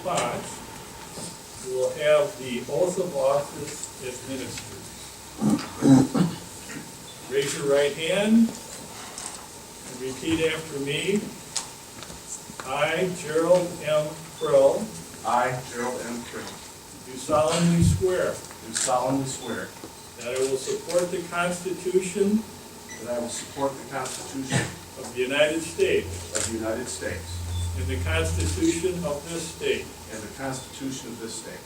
spots. We will have the oath of office administered. Raise your right hand and repeat after me. I, Gerald M. Prill, I, Gerald M. Prill, do solemnly swear do solemnly swear that I will support the Constitution that I will support the Constitution of the United States of the United States and the Constitution of this state, and the Constitution of this state,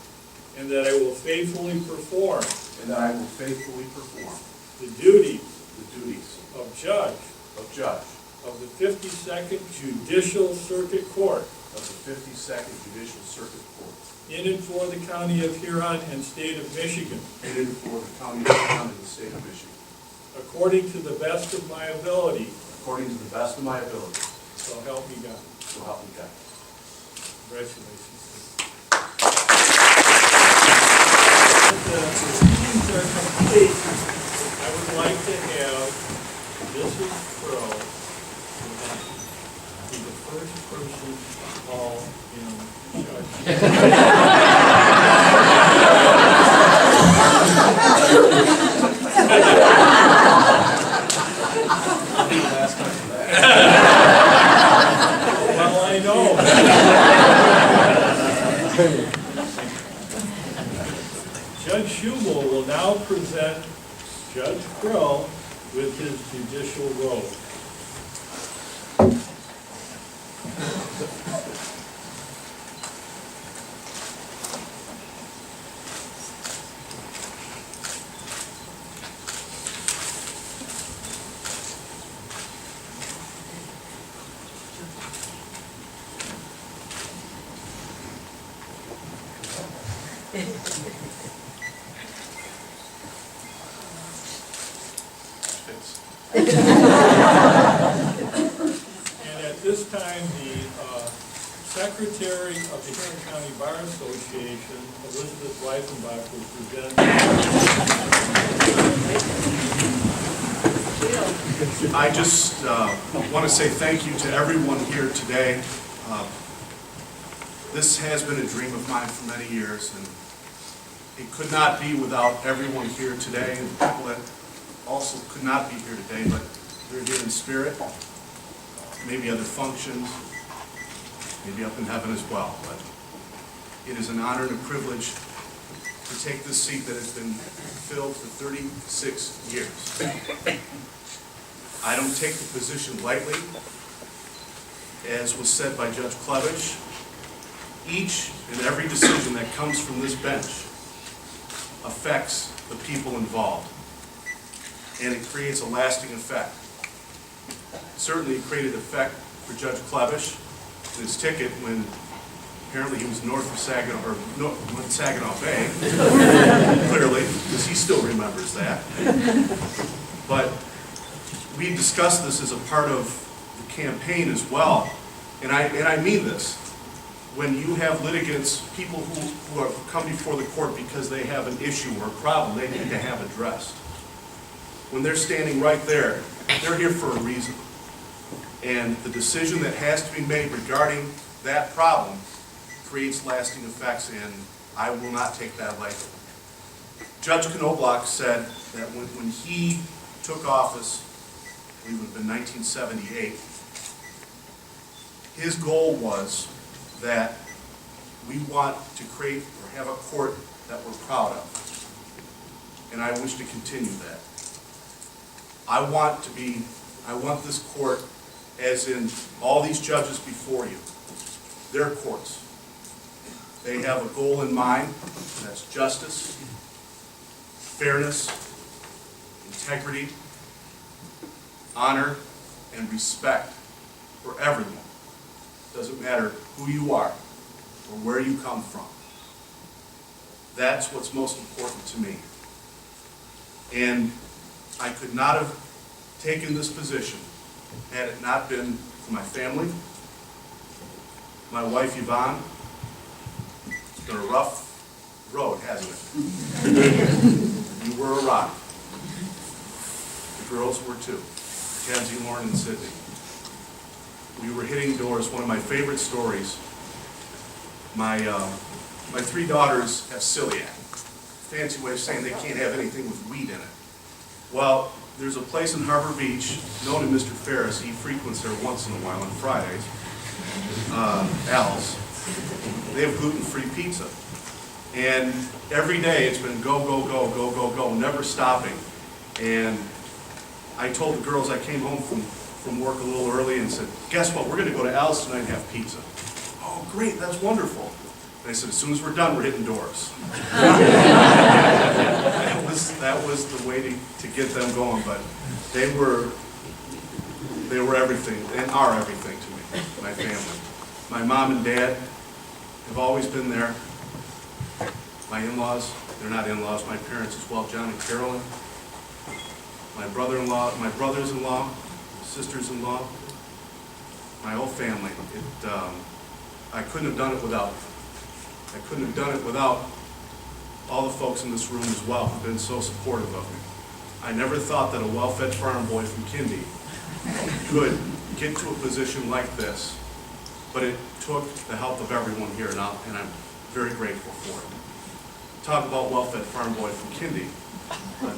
and that I will faithfully perform and that I will faithfully perform the duties the duties of judge of judge of the 52nd Judicial Circuit Court of the 52nd Judicial Circuit Court in and for the County of Huron and State of Michigan, in and for the County of Huron and the State of Michigan, according to the best of my ability, according to the best of my ability, so help me God. so help me God. Congratulations. The proceedings are complete. I would like to have Mrs. Crow be the first person to call in judge. Well, I know. Judge Schumel will now present Judge Crow with his judicial robe. And at this time, the Secretary of the Huron County Bar Association, Elizabeth Weissenbach, will present. I just want to say thank you to everyone here today. This has been a dream of mine for many years, and it could not be without everyone here today, and people that also could not be here today, but they're here in spirit, maybe other functions, maybe up in heaven as well. But it is an honor and a privilege to take this seat that has been filled for 36 years. I don't take the position lightly. As was said by Judge Klevish, each and every decision that comes from this bench affects the people involved, and it creates a lasting effect. Certainly it created an effect for Judge Klevish in his ticket when apparently he was north of Saginaw, or north Saginaw Bay, clearly, because he still remembers that. But we discussed this as a part of the campaign as well, and I mean this. When you have litigants, people who are come before the court because they have an issue or a problem they need to have addressed, when they're standing right there, they're here for a reason. And the decision that has to be made regarding that problem creates lasting effects, and I will not take that lightly. Judge Knobloch said that when he took office, I believe it would have been 1978, his goal was that we want to create or have a court that we're proud of. And I wish to continue that. I want this court, as in all these judges before you, their courts. They have a goal in mind, and that's justice, fairness, integrity, honor, and respect for everyone. Doesn't matter who you are or where you come from. That's what's most important to me. And I could not have taken this position had it not been for my family, my wife Yvonne. It's been a rough road, hasn't it? You were a rock. The girls were too. Kenzie, Lauren, and Sydney. We were hitting doors. One of my favorite stories My three daughters have celiac. Fancy way of saying they can't have anything with wheat in it. Well, there's a place in Harbor Beach, known to Mr. Ferris, he frequents there once in a while on Fridays, Al's. They have gluten-free pizza. And every day it's been go, go, go, go, go, go, never stopping. And I told the girls, I came home from work a little early and said, guess what, we're going to go to Al's tonight and have pizza. Oh, great, that's wonderful. And I said, as soon as we're done, we're hitting doors. that was the way to get them going, but they were everything, and are everything to me, my family. My mom and dad have always been there. My in-laws, they're not in-laws, my parents as well, John and Carolyn. My brother-in-law, my brothers-in-law, sisters-in-law, my whole family. I couldn't have done it without them. I couldn't have done it without all the folks in this room as well who've been so supportive of me. I never thought that a well-fed farm boy from Kindy could get to a position like this, but it took the help of everyone here, and I'm very grateful for it. Talk about well-fed farm boy from Kindy.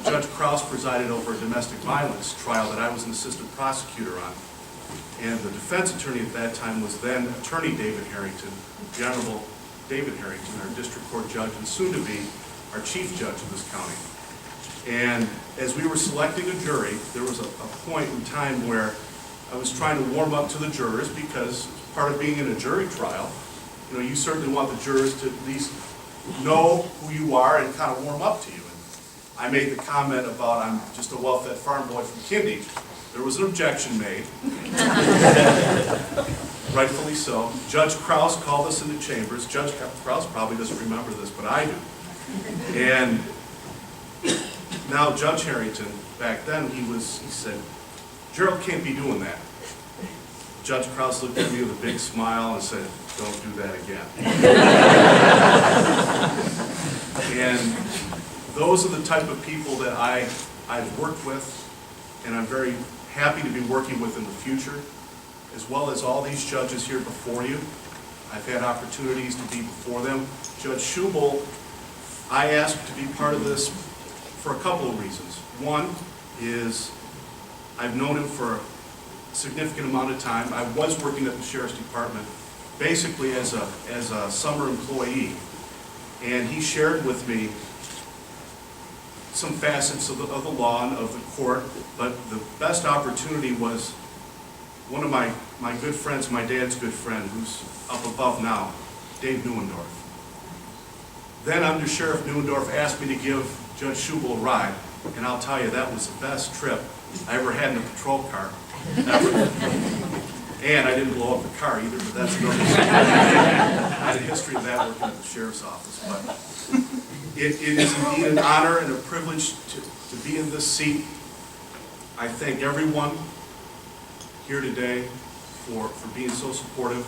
Judge Krause presided over a domestic violence trial that I was an assistant prosecutor on. And the defense attorney at that time was then Attorney David Harrington, the Honorable David Harrington, our district court judge, and soon to be our chief judge of this county. And as we were selecting a jury, there was a point in time where I was trying to warm up to the jurors, because part of being in a jury trial, you know, you certainly want the jurors to at least know who you are and kind of warm up to you. And I made the comment about I'm just a well-fed farm boy from Kindy. There was an objection made, rightfully so. Judge Krause called us into chambers. Judge Krause probably doesn't remember this, but I do. And now Judge Harrington, back then, he said, Gerald can't be doing that. Judge Krause looked at me with a big smile and said, don't do that again. And those are the type of people that I've worked with, and I'm very happy to be working with in the future, as well as all these judges here before you. I've had opportunities to be before them. Judge Schubel, I asked to be part of this for a couple of reasons. One is I've known him for a significant amount of time. I was working at the Sheriff's Department basically as a summer employee, and he shared with me some facets of the law and of the court, but the best opportunity was one of my good friends, my dad's good friend, who's up above now, Dave Neuendorf. Then Under Sheriff Neuendorf asked me to give Judge Schubel a ride, and I'll tell you, that was the best trip I ever had in a patrol car, ever. And I didn't blow up the car either, but that's another story. I had a history of that working at the sheriff's office. But it is indeed an honor and a privilege to be in this seat. I thank everyone here today for being so supportive.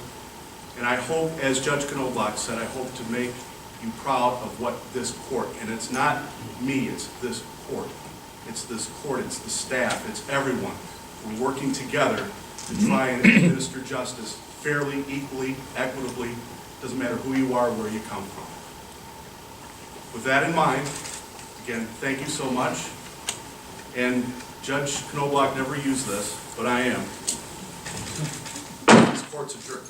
And I hope, as Judge Knobloch said, I hope to make you proud of what this court, and it's not me, it's this court. It's this court, it's the staff, it's everyone. We're working together to try and administer justice fairly, equally, equitably. Doesn't matter who you are or where you come from. With that in mind, again, thank you so much. And Judge Knobloch never used this, but I am. This court's adjourned.